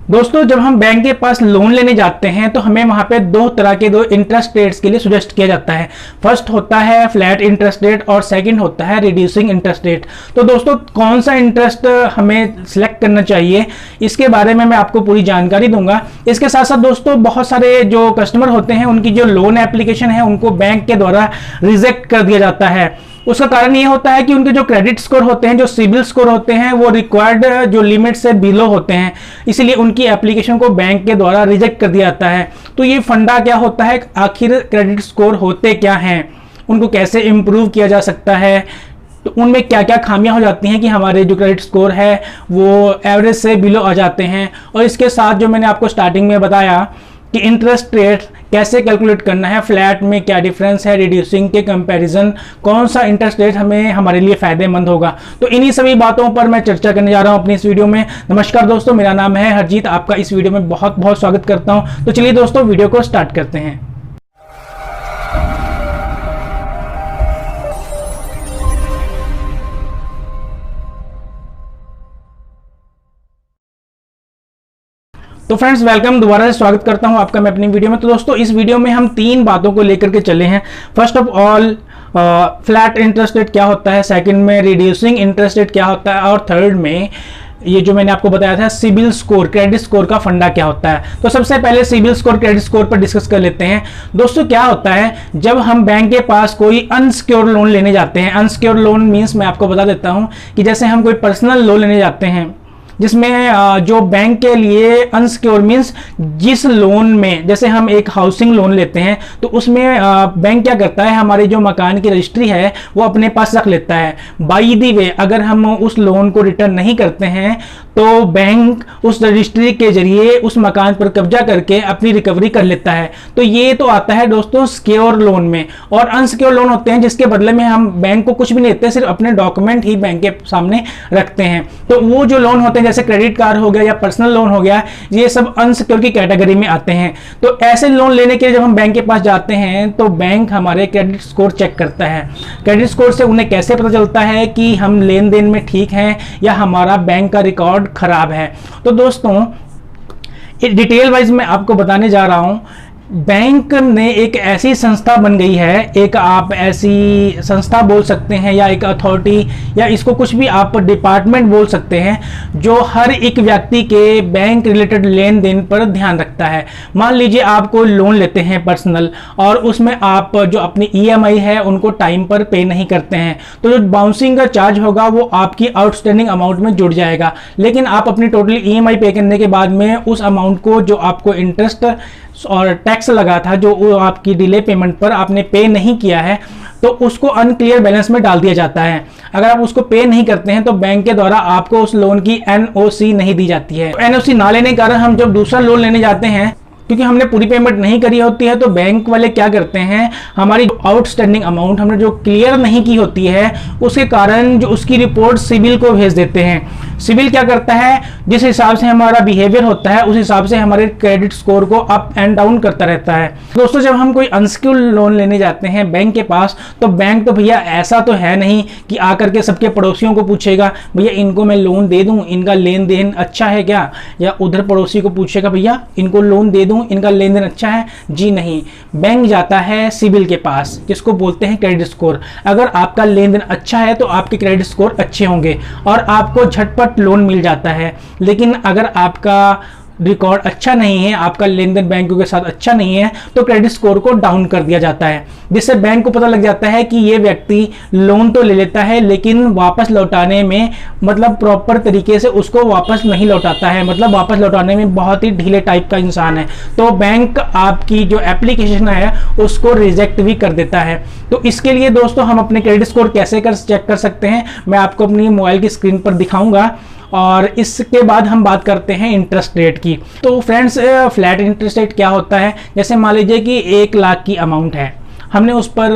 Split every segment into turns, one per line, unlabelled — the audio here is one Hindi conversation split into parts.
दोस्तों, जब हम बैंक के पास लोन लेने जाते हैं तो हमें वहां पे दो तरह के दो इंटरेस्ट रेट्स के लिए सजेस्ट किया जाता है। फर्स्ट होता है फ्लैट इंटरेस्ट रेट और सेकंड होता है रिड्यूसिंग इंटरेस्ट रेट। तो दोस्तों, कौन सा इंटरेस्ट हमें सिलेक्ट करना चाहिए, इसके बारे में मैं आपको पूरी जानकारी दूंगा। इसके साथ साथ दोस्तों, बहुत सारे जो कस्टमर होते हैं उनकी जो लोन एप्लीकेशन है उनको बैंक के द्वारा रिजेक्ट कर दिया जाता है। उसका कारण ये होता है कि उनके जो क्रेडिट स्कोर होते हैं, जो सिबिल स्कोर होते हैं, वो रिक्वायर्ड जो लिमिट से बिलो होते हैं, इसलिए उनकी एप्लीकेशन को बैंक के द्वारा रिजेक्ट कर दिया जाता है। तो ये फंडा क्या होता है, आखिर क्रेडिट स्कोर होते क्या हैं, उनको कैसे इंप्रूव किया जा सकता है, तो उनमें क्या क्या खामियां हो जाती हैं कि हमारे जो क्रेडिट स्कोर है वो एवरेज से बिलो आ जाते हैं। और इसके साथ जो मैंने आपको स्टार्टिंग में बताया कि इंटरेस्ट रेट कैसे कैलकुलेट करना है, फ्लैट में क्या डिफरेंस है, रिड्यूसिंग के कंपैरिजन कौन सा इंटरेस्ट रेट हमें हमारे लिए फायदेमंद होगा, तो इन्हीं सभी बातों पर मैं चर्चा करने जा रहा हूं अपनी इस वीडियो में। नमस्कार दोस्तों, मेरा नाम है हरजीत, आपका इस वीडियो में बहुत बहुत स्वागत करता हूं। तो चलिए दोस्तों, वीडियो को स्टार्ट करते हैं। तो फ्रेंड्स, वेलकम, दोबारा से स्वागत करता हूं आपका मैं अपनी वीडियो में। तो दोस्तों, इस वीडियो में हम तीन बातों को लेकर के चले हैं। First of all, flat interest rate क्या होता है, सेकंड में रिड्यूसिंग इंटरेस्ट रेट क्या होता है, और थर्ड में ये जो मैंने आपको बताया था सिबिल स्कोर, क्रेडिट स्कोर का फंडा क्या होता है। तो सबसे पहले सिबिल स्कोर, क्रेडिट स्कोर पर डिस्कस कर लेते हैं। दोस्तों, क्या होता है जब हम बैंक के पास कोई अनसिक्योर्ड लोन लेने जाते हैं। अनसिक्योर्ड लोन मीन्स मैं आपको बता देता हूं कि जैसे हम कोई पर्सनल लोन लेने जाते हैं जिसमें जो बैंक के लिए अनसिक्योर मीन्स जिस लोन में, जैसे हम एक हाउसिंग लोन लेते हैं तो उसमें बैंक क्या करता है, हमारे जो मकान की रजिस्ट्री है वो अपने पास रख लेता है। बाय द वे, अगर हम उस लोन को रिटर्न नहीं करते हैं तो बैंक उस रजिस्ट्री के जरिए उस मकान पर कब्जा करके अपनी रिकवरी कर लेता है। तो ये तो आता है दोस्तों सिक्योर लोन में। और अनसिक्योर लोन होते हैं जिसके बदले में हम बैंक को कुछ भी नहीं देते, सिर्फ अपने डॉक्यूमेंट ही बैंक के सामने रखते हैं। तो वो जो लोन होते हैं जैसे क्रेडिट कार्ड हो गया या पर्सनल लोन हो गया, ये सब अनसिक्योर की कैटेगरी में आते हैं। तो ऐसे लोन लेने के लिए जब हम बैंक के पास जाते हैं तो बैंक हमारे क्रेडिट स्कोर चेक करता है। क्रेडिट स्कोर से उन्हें कैसे पता चलता है कि हम लेन देन में ठीक हैं या हमारा बैंक का रिकॉर्ड खराब है। तो दोस्तों, डिटेल वाइज मैं आपको बताने जा रहा हूं। बैंक ने एक ऐसी संस्था बन गई है, एक आप ऐसी संस्था बोल सकते हैं या एक अथॉरिटी या इसको कुछ भी आप डिपार्टमेंट बोल सकते हैं, जो हर एक व्यक्ति के बैंक रिलेटेड लेन देन पर ध्यान रखता है। मान लीजिए आप कोई लोन लेते हैं पर्सनल और उसमें आप जो अपनी EMI है उनको टाइम पर पे नहीं करते हैं, तो जो बाउंसिंग का चार्ज होगा वो आपकी आउटस्टैंडिंग अमाउंट में जुड़ जाएगा। लेकिन आप अपनी टोटली EMI पे करने के बाद में उस अमाउंट को, जो आपको इंटरेस्ट और टैक्स लगा था, जो वो आपकी डिले पेमेंट पर आपने पे नहीं किया है, तो उसको अनक्लियर बैलेंस में डाल दिया जाता है। अगर आप उसको पे नहीं करते हैं तो बैंक के द्वारा आपको उस लोन की NOC नहीं दी जाती है। तो NOC ना लेने के कारण हम जब दूसरा लोन लेने जाते हैं, क्योंकि हमने पूरी पेमेंट नहीं करी होती है, तो बैंक वाले क्या करते हैं, हमारी आउटस्टैंडिंग अमाउंट हमने जो क्लियर नहीं की होती है उसके कारण जो उसकी रिपोर्ट सिबिल को भेज देते हैं। सिबिल क्या करता है, जिस हिसाब से हमारा बिहेवियर होता है उस हिसाब से हमारे क्रेडिट स्कोर को अप एंड डाउन करता रहता है। दोस्तों, जब हम कोई अनसिक्योर्ड लोन लेने जाते हैं बैंक के पास, तो बैंक तो भैया ऐसा तो है नहीं कि आकर के सबके पड़ोसियों को पूछेगा भैया इनको मैं लोन दे दूं, इनका लेन देन अच्छा है क्या, या उधर पड़ोसी को पूछेगा भैया इनको लोन दे दूं, इनका लेन देन अच्छा है। जी नहीं, बैंक जाता है सिबिल के पास, जिसको बोलते हैं क्रेडिट स्कोर। अगर आपका लेन देन अच्छा है तो आपके क्रेडिट स्कोर अच्छे होंगे और आपको झटपट लोन मिल जाता है। लेकिन अगर आपका रिकॉर्ड अच्छा नहीं है, आपका लेन देन बैंकों के साथ अच्छा नहीं है, तो क्रेडिट स्कोर को डाउन कर दिया जाता है, जिससे बैंक को पता लग जाता है कि ये व्यक्ति लोन तो ले लेता है लेकिन वापस लौटाने में, मतलब प्रॉपर तरीके से उसको वापस नहीं लौटाता है, मतलब वापस लौटाने में बहुत ही ढीले टाइप का इंसान है। तो बैंक आपकी जो एप्लीकेशन है उसको रिजेक्ट भी कर देता है। तो इसके लिए दोस्तों, हम अपने क्रेडिट स्कोर कैसे चेक कर सकते हैं, मैं आपको अपनी मोबाइल की स्क्रीन पर दिखाऊंगा। और इसके बाद हम बात करते हैं इंटरेस्ट रेट की। तो फ्रेंड्स, फ्लैट इंटरेस्ट रेट क्या होता है, जैसे मान लीजिए कि 1 लाख की अमाउंट है, हमने उस पर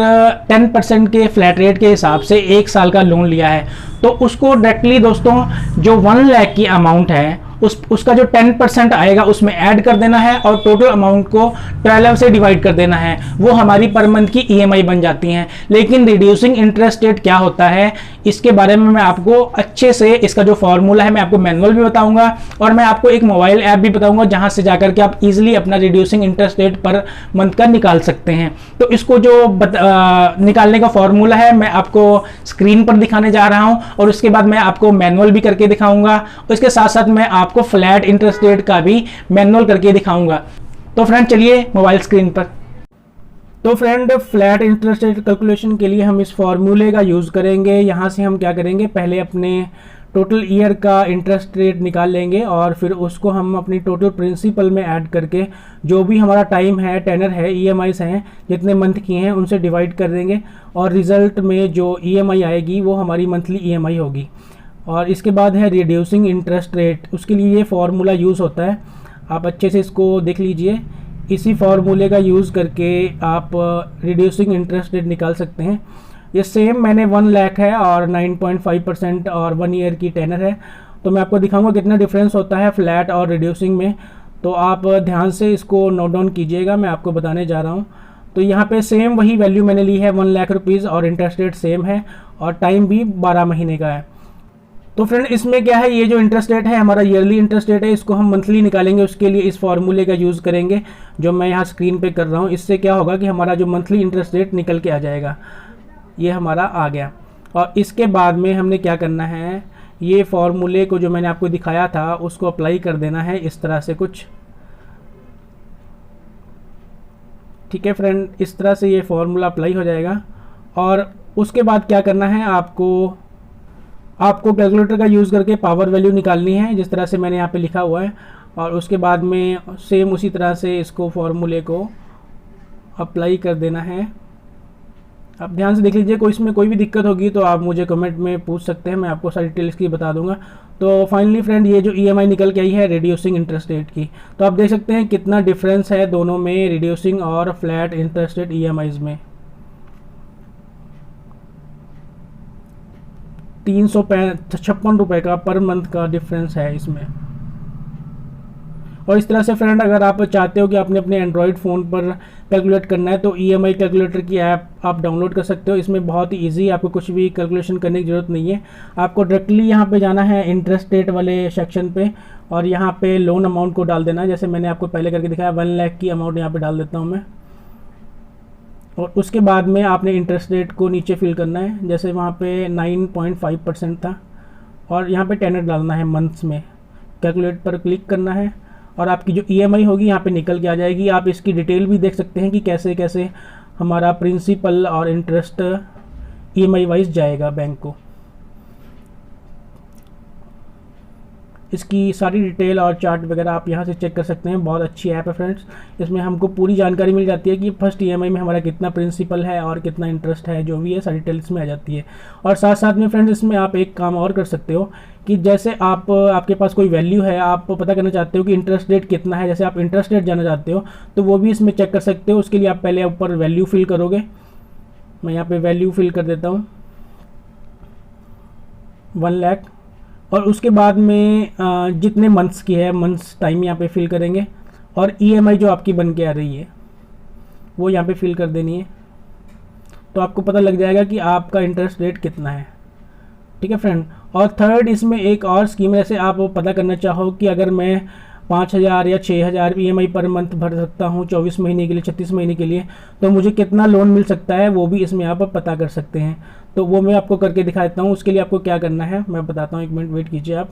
10% के फ्लैट रेट के हिसाब से 1 साल का लोन लिया है, तो उसको डायरेक्टली दोस्तों जो 1 लाख की अमाउंट है उसका जो 10% आएगा उसमें ऐड कर देना है और टोटल अमाउंट को 12 से डिवाइड कर देना है, वो हमारी पर मंथ की ईएमआई बन जाती हैं। लेकिन रिड्यूसिंग इंटरेस्ट रेट क्या होता है इसके बारे में मैं आपको अच्छे से, इसका जो फॉर्मूला है मैं आपको मैनुअल भी बताऊंगा और मैं आपको एक मोबाइल ऐप भी बताऊंगा जहां से जाकर के आप इजीली अपना reducing interest rate per month का निकाल सकते हैं। तो इसको जो निकालने का फॉर्मूला है मैं आपको स्क्रीन पर दिखाने जा रहा हूं और उसके बाद मैं आपको मैनुअल भी करके दिखाऊंगा, उसके साथ साथ मैं आपको फ्लैट इंटरेस्ट रेट का भी मैनुअल करके दिखाऊंगा। तो फ्रेंड चलिए मोबाइल स्क्रीन पर। तो friend flat interest rate calculation के लिए हम इस फॉर्मूले का यूज़ करेंगे। यहाँ से हम क्या करेंगे, पहले अपने टोटल ईयर का इंटरेस्ट रेट निकाल लेंगे और फिर उसको हम अपनी टोटल प्रिंसिपल में ऐड करके जो भी हमारा टाइम है, टेनर है, ईएमआईस हैं जितने मंथ किए हैं उनसे डिवाइड कर देंगे और रिज़ल्ट में जो ईएमआई आएगी वो हमारी मंथली ईएमआई होगी। और इसके बाद है रिड्यूसिंग इंटरेस्ट रेट, उसके लिए ये फार्मूला यूज़ होता है, आप अच्छे से इसको देख लीजिए। इसी फार्मूले का यूज़ करके आप रिड्यूसिंग इंटरेस्ट रेट निकाल सकते हैं। ये सेम मैंने 1 लाख है और 9.5% और 1 ईयर की टेनर है। तो मैं आपको दिखाऊंगा कितना डिफरेंस होता है फ्लैट और रिड्यूसिंग में, तो आप ध्यान से इसको नोट डाउन कीजिएगा, मैं आपको बताने जा रहा हूँ। तो यहाँ पे सेम वही वैल्यू मैंने ली है 1 लाख रुपीज़ और इंटरेस्ट रेट सेम है और टाइम भी 12 महीने का है। तो फ्रेंड इसमें क्या है, ये जो इंटरेस्ट रेट है हमारा ईयरली इंटरेस्ट रेट है, इसको हम मंथली निकालेंगे। उसके लिए इस फार्मूले का यूज़ करेंगे जो मैं यहाँ स्क्रीन पे कर रहा हूँ। इससे क्या होगा कि हमारा जो मंथली इंटरेस्ट रेट निकल के आ जाएगा, ये हमारा आ गया। और इसके बाद में हमने क्या करना है, ये फार्मूले को जो मैंने आपको दिखाया था उसको अप्लाई कर देना है इस तरह से कुछ। ठीक है फ्रेंड, इस तरह से ये फार्मूला अप्लाई हो जाएगा। और उसके बाद क्या करना है, आपको कैलकुलेटर का यूज़ करके पावर वैल्यू निकालनी है जिस तरह से मैंने यहाँ पे लिखा हुआ है। और उसके बाद में सेम उसी तरह से इसको फार्मूले को अप्लाई कर देना है। आप ध्यान से देख लीजिए, इसमें कोई भी दिक्कत होगी तो आप मुझे कमेंट में पूछ सकते हैं, मैं आपको सारी डिटेल्स की बता दूंगा। तो फाइनली फ्रेंड ये जो ईएमआई निकल के आई है रिड्यूसिंग इंटरेस्ट रेट की, तो आप देख सकते हैं कितना डिफरेंस है दोनों में, रिड्यूसिंग और फ्लैट इंटरेस्ट रेट ईएमआईज में। 356 रुपये का पर मंथ का डिफरेंस है इसमें। और इस तरह से फ्रेंड अगर आप चाहते हो कि आपने अपने एंड्रॉयड फ़ोन पर कैलकुलेट करना है तो ईएमआई कैलकुलेटर की ऐप आप डाउनलोड कर सकते हो। इसमें बहुत ही ईजी, आपको कुछ भी कैलकुलेशन करने की ज़रूरत नहीं है। आपको डायरेक्टली यहाँ पे जाना है इंटरेस्ट रेट वाले सेक्शन पे और यहाँ पे लोन अमाउंट को डाल देना है। जैसे मैंने आपको पहले करके दिखाया 1 लाख की अमाउंट यहाँ पर डाल देता हूँ मैं। और उसके बाद में आपने इंटरेस्ट रेट को नीचे फिल करना है, जैसे वहाँ पे 9.5% था और यहाँ पे टेनर डालना है मंथ्स में। कैलकुलेट पर क्लिक करना है और आपकी जो ईएमआई होगी यहाँ पे निकल के आ जाएगी। आप इसकी डिटेल भी देख सकते हैं कि कैसे कैसे हमारा प्रिंसिपल और इंटरेस्ट ईएमआई वाइज जाएगा बैंक को। इसकी सारी डिटेल और चार्ट वगैरह आप यहाँ से चेक कर सकते हैं। बहुत अच्छी ऐप है फ्रेंड्स, इसमें हमको पूरी जानकारी मिल जाती है कि फर्स्ट ईएमआई में हमारा कितना प्रिंसिपल है और कितना इंटरेस्ट है, जो भी है सारी डिटेल इसमें आ जाती है। और साथ साथ में फ्रेंड्स इसमें आप एक काम और कर सकते हो कि जैसे आपके पास कोई वैल्यू है, आप पता करना चाहते हो कि इंटरेस्ट रेट कितना है, जैसे आप इंटरेस्ट रेट जानना चाहते हो तो वो भी इसमें चेक कर सकते हो। उसके लिए आप पहले ऊपर वैल्यू फिल करोगे, मैं यहाँ पे वैल्यू फिल कर देता हूँ 1 लाख। और उसके बाद में जितने मंथ्स की है, मंथ्स टाइम यहाँ पे फिल करेंगे और ईएमआई जो आपकी बन के आ रही है वो यहाँ पे फिल कर देनी है। तो आपको पता लग जाएगा कि आपका इंटरेस्ट रेट कितना है। ठीक है फ्रेंड। और थर्ड इसमें एक और स्कीम है, जैसे आप पता करना चाहो कि अगर मैं 5,000 या 6,000 ईएमआई पर मंथ भर सकता हूँ 24 महीने के लिए, 36 महीने के लिए, तो मुझे कितना लोन मिल सकता है वो भी इसमें आप पता कर सकते हैं। तो वो मैं आपको करके दिखा देता हूँ। उसके लिए आपको क्या करना है मैं बताता हूँ, 1 मिनट वेट कीजिए आप।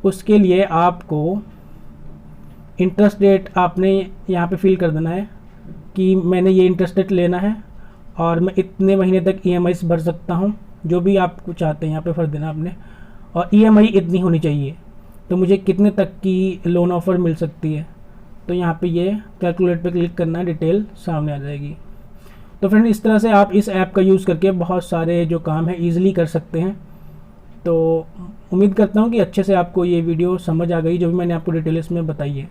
उसके लिए आपको इंटरेस्ट रेट आपने यहाँ पे फिल कर देना है कि मैंने ये इंटरेस्ट रेट लेना है और मैं इतने महीने तक ईएमआई भर सकता हूँ, जो भी आप चाहते हैं यहाँ पे भर देना आपने। और ईएमआई इतनी होनी चाहिए, तो मुझे कितने तक की लोन ऑफ़र मिल सकती है, तो यहाँ पे ये कैलकुलेट पे क्लिक करना है, डिटेल सामने आ जाएगी। तो फ्रेंड इस तरह से आप इस ऐप का यूज़ करके बहुत सारे जो काम है ईजिली कर सकते हैं। तो उम्मीद करता हूँ कि अच्छे से आपको ये वीडियो समझ आ गई जो भी मैंने आपको डिटेल्स में बताई है।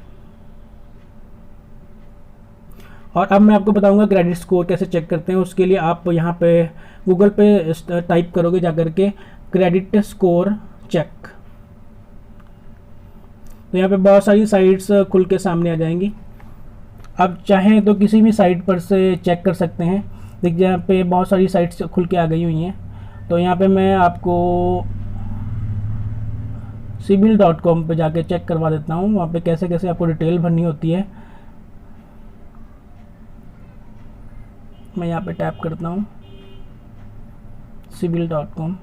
और अब मैं आपको बताऊंगा क्रेडिट स्कोर कैसे चेक करते हैं। उसके लिए आप यहाँ पे गूगल पे टाइप करोगे जाकर के क्रेडिट स्कोर चेक। तो यहाँ पे बहुत सारी साइट्स खुल के सामने आ जाएंगी। आप चाहें तो किसी भी साइट पर से चेक कर सकते हैं। देखिए यहाँ पे बहुत सारी साइट्स खुल के आ गई हुई हैं। तो यहाँ पे मैं आपको cibil.com पे जाके चेक करवा देता हूँ, वहाँ पे कैसे कैसे आपको डिटेल भरनी होती है। मैं यहाँ पे टैप करता हूँ cibil.com।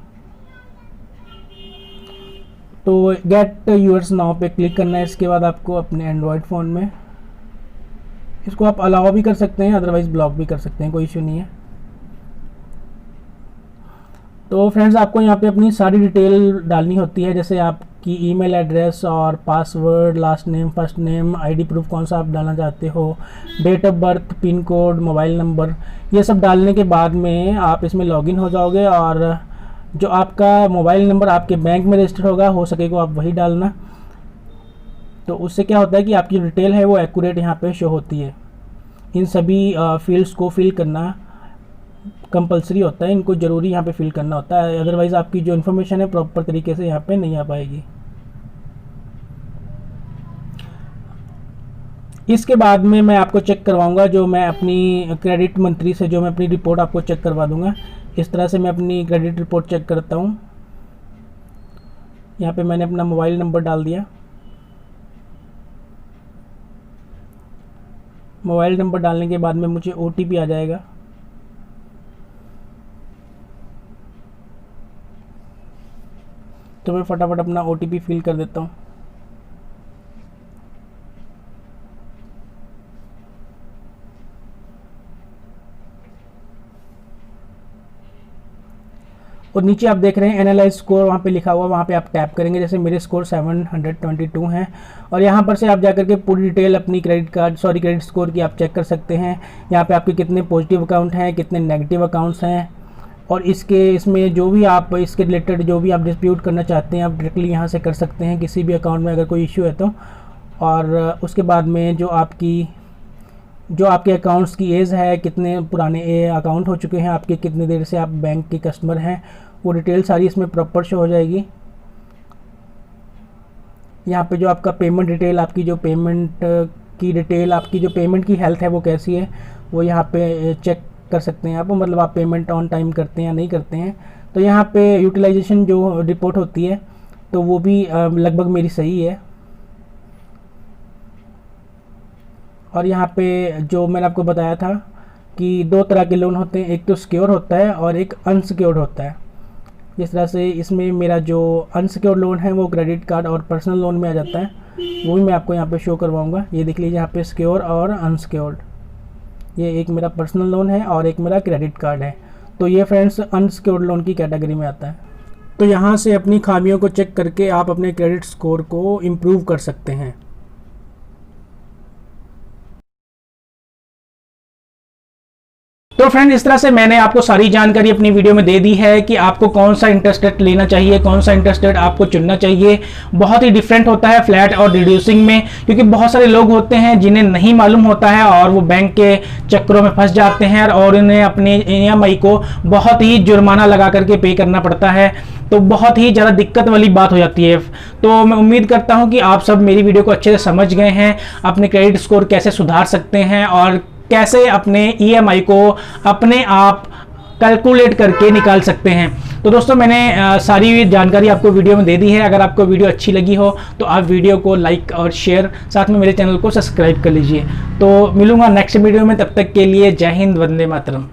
तो गेट यूजर्स नाउ पे क्लिक करना है। इसके बाद आपको अपने एंड्रॉयड फ़ोन में इसको आप अलाउ भी कर सकते हैं, अदरवाइज़ ब्लॉक भी कर सकते हैं, कोई इशू नहीं है। तो फ्रेंड्स आपको यहाँ पे अपनी सारी डिटेल डालनी होती है, जैसे आपकी ईमेल एड्रेस और password, last name, first name, ID proof कौन सा आप डालना चाहते हो, date of birth, pin code, mobile number. ये सब डालने के बाद में आप इसमें लॉगिन हो जाओगे और जो आपका मोबाइल नंबर आपके बैंक में रजिस्टर होगा, हो सके को आप वही डालना। तो उससे क्या होता है कि आपकी डिटेल है वो एक्यूरेट यहाँ पे शो होती है। इन सभी फील्ड्स को फिल करना कंपलसरी होता है, इनको ज़रूरी यहाँ पे फिल करना होता है, अदरवाइज़ आपकी जो इन्फॉर्मेशन है प्रॉपर तरीके से यहाँ पे नहीं आ पाएगी। इसके बाद में मैं आपको चेक करवाऊंगा, जो मैं अपनी क्रेडिट मंथली से जो मैं अपनी रिपोर्ट आपको चेक करवा दूंगा। इस तरह से मैं अपनी क्रेडिट रिपोर्ट चेक करता हूँ। यहाँ पे मैंने अपना मोबाइल नंबर डाल दिया। मोबाइल नंबर डालने के बाद में मुझे OTP आ जाएगा। तो मैं फटाफट अपना OTP फिल कर देता हूँ। और नीचे आप देख रहे हैं एनालाइज स्कोर वहाँ पे लिखा हुआ, वहाँ पे आप टैप करेंगे। जैसे मेरे स्कोर 722 हैं और यहाँ पर से आप जाकर के पूरी डिटेल अपनी क्रेडिट स्कोर की आप चेक कर सकते हैं। यहाँ पे आपके कितने पॉजिटिव अकाउंट हैं, कितने नेगेटिव अकाउंट्स हैं, और इसमें जो भी आप इसके रिलेटेड जो भी आप डिस्प्यूट करना चाहते हैं आप डायरेक्टली यहाँ से कर सकते हैं, किसी भी अकाउंट में अगर कोई इशू है तो। और उसके बाद में जो आपके अकाउंट्स की एज है, कितने पुराने अकाउंट हो चुके हैं आपके, कितनी देर से आप बैंक के कस्टमर हैं, वो डिटेल सारी इसमें प्रॉपर शो हो जाएगी। यहाँ पे जो आपका पेमेंट डिटेल, आपकी जो पेमेंट की डिटेल, आपकी जो पेमेंट की हेल्थ है वो कैसी है, वो यहाँ पे चेक कर सकते हैं आप, मतलब आप पेमेंट ऑन टाइम करते हैं या नहीं करते हैं। तो यहाँ पे यूटिलाइजेशन जो रिपोर्ट होती है तो वो भी लगभग मेरी सही है। और यहाँ पे जो मैंने आपको बताया था कि 2 तरह के लोन होते हैं, एक तो सिक्योर होता है और एक अनसिक्योर्ड होता है। जिस तरह से इसमें मेरा जो अनसिक्योर्ड लोन है वो क्रेडिट कार्ड और पर्सनल लोन में आ जाता है, वो भी मैं आपको यहाँ पे शो करवाऊँगा। ये देख लीजिए यहाँ पे सिक्योर और अनसिक्योर्ड, ये एक मेरा पर्सनल लोन है और एक मेरा क्रेडिट कार्ड है। तो ये फ्रेंड्स अनसिक्योर्ड लोन की कैटेगरी में आता है। तो यहाँ से अपनी खामियों को चेक करके आप अपने क्रेडिट स्कोर को इम्प्रूव कर सकते हैं। तो फ्रेंड इस तरह से मैंने आपको सारी जानकारी अपनी वीडियो में दे दी है कि आपको कौन सा इंटरेस्ट रेट लेना चाहिए, कौन सा इंटरेस्ट रेट आपको चुनना चाहिए। बहुत ही डिफरेंट होता है फ्लैट और रिड्यूसिंग में, क्योंकि बहुत सारे लोग होते हैं जिन्हें नहीं मालूम होता है और वो बैंक के चक्करों में फंस जाते हैं और उन्हें अपने EMI को बहुत ही जुर्माना लगा करके पे करना पड़ता है। तो बहुत ही ज़्यादा दिक्कत वाली बात हो जाती है। तो मैं उम्मीद करता हूँ कि आप सब मेरी वीडियो को अच्छे से समझ गए हैं, अपने क्रेडिट स्कोर कैसे सुधार सकते हैं और कैसे अपने EMI को अपने आप कैलकुलेट करके निकाल सकते हैं। तो दोस्तों मैंने सारी जानकारी आपको वीडियो में दे दी है। अगर आपको वीडियो अच्छी लगी हो तो आप वीडियो को लाइक और शेयर, साथ में मेरे चैनल को सब्सक्राइब कर लीजिए। तो मिलूंगा नेक्स्ट वीडियो में, तब तक के लिए जय हिंद, वंदे मातरम।